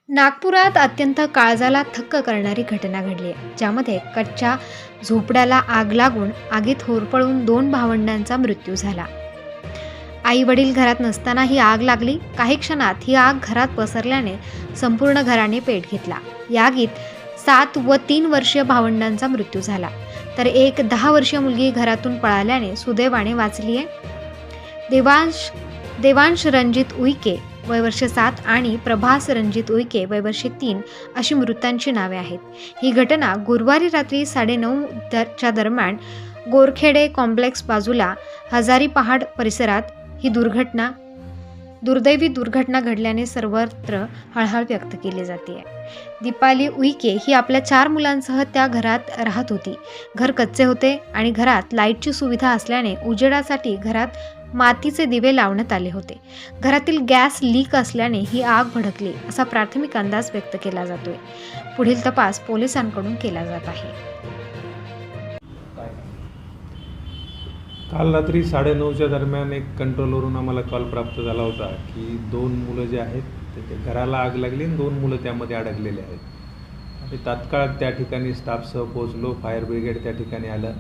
नागपुरात अत्यंत काळजाला थक्क करणारी घटना घडली आहे, ज्यामध्ये कच्च्या झोपड्याला आग लागून आगीत होरपळून दोन भावंडांचा मृत्यू झाला. आई वडील घरात नसताना ही आग लागली. काही क्षणात ही आग घरात पसरल्याने संपूर्ण घराने पेट घेतला. या आगीत 7 व 3 वर्षीय भावंडांचा मृत्यू झाला, तर एक 10 वर्षीय मुलगी घरातून पळाल्याने सुदैवाने वाचली आहे. देवांश देवांश रणजित उईके वय वर्ष 7 आणि प्रभास रणजित उईके वय वर्ष 3 अशी मृतांची नावे आहेत. ही घटना गुरुवारी रात्री 9:30 च्या दरम्यान गोरखेडे कॉम्प्लेक्स बाजूला हजारी पहाड परिसरात ही दुर्दैवी दुर्घटना घडल्याने सर्वत्र हळहळ व्यक्त केली जाते. दीपाली उईके ही आपल्या 4 मुलांसह त्या घरात राहत होती. घर कच्चे होते आणि घरात लाईटची सुविधा असल्याने उजेडासाठी घरात मातीचे दिवे लावण्यात आले होते. घरातील गॅस लीक असल्याने ही आग भडकली असा प्राथमिक अंदाज व्यक्त केला जातोय. पुढील तपास पोलिसांकडून केला जात आहे. काल रात्री 9:30च्या दरम्यान एक कंट्रोलवरून आम्हाला कॉल प्राप्त झाला होता की 2 मुलं जे आहेत ते घराला आग लागली आणि 2 मुलं त्यामध्ये अडकलेले आहेत. आणि तात्काळ त्या ठिकाणी स्टाफसह पोहोचलो. फायर ब्रिगेड त्या ठिकाणी आलं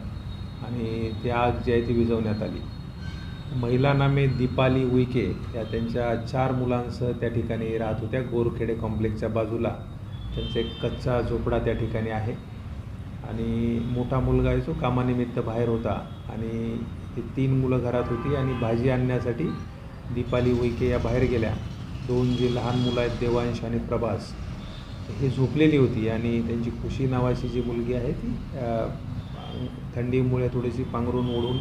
आणि ती आग जी आहे ती विझवण्यात आली. महिला नामे दीपाली उईके या त्यांच्या 4 मुलांसह त्या ठिकाणी राहत होत्या. गोरखेडे कॉम्प्लेक्सच्या बाजूला त्यांचा एक कच्चा झोपडा त्या ठिकाणी आहे आणि मोठा मुलगा आहे जो कामानिमित्त बाहेर होता आणि ही 3 मुलं घरात होती आणि भाजी आणण्यासाठी दीपाली उईके या बाहेर गेल्या. 2 जी लहान मुलं आहेत देवांश आणि प्रभास ही झोपलेली होती आणि त्यांची खुशी नावाची जी मुलगी आहे ती थंडीमुळे थोडीशी पांघरून ओढून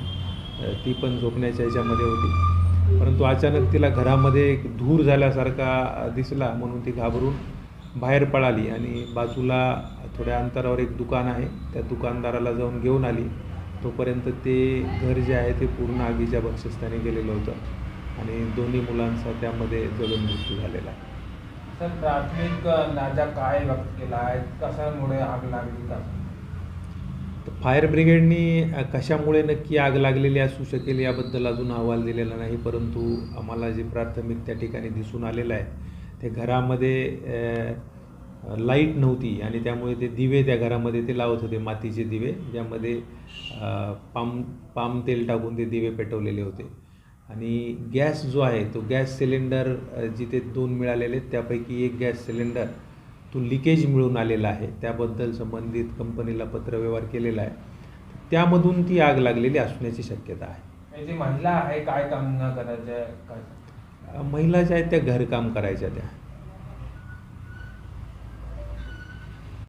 ती पण झोपण्याच्या ह्याच्यामध्ये होती. परंतु अचानक तिला घरामध्ये एक धूर झाल्यासारखा दिसला म्हणून ती घाबरून बाहेर पळाली आणि बाजूला थोड्या अंतरावर एक दुकान आहे त्या दुकानदाराला जाऊन घेऊन आली. तोपर्यंत ते घर जे आहे ते पूर्ण आगीच्या भक्षस्थानी गेलेलं होतं आणि दोन्ही मुलांचा त्यामध्ये जळून मृत्यू झालेला आहे. सर, प्राथमिक अंदाजा काय व्यक्त केला आहे, कशामुळे आग लागली का? फायर ब्रिगेडनी कशामुळे नक्की आग लागलेली असू शकेल याबद्दल अजून अहवाल दिलेला नाही. परंतु आम्हाला जे प्राथमिक त्या ठिकाणी दिसून आलेलं आहे ते घरामध्ये लाईट नव्हती आणि त्यामुळे ते दिवे त्या घरामध्ये ते लावत होते, मातीचे दिवे ज्यामध्ये पाम तेल टाकून ते दिवे पेटवलेले होते. आणि गॅस जो आहे तो गॅस सिलेंडर जिथे 2 मिळालेले त्यापैकी एक गॅस सिलेंडर तो लिकेज मिळून आलेला आहे. त्याबद्दल संबंधित कंपनीला पत्रव्यवहार केलेला आहे. त्यामधून ती आग लागलेली असण्याची शक्यता आहे. जी महिला आहे काय काम न करायचं, महिला ज्या आहेत त्या घरकाम करायच्या त्या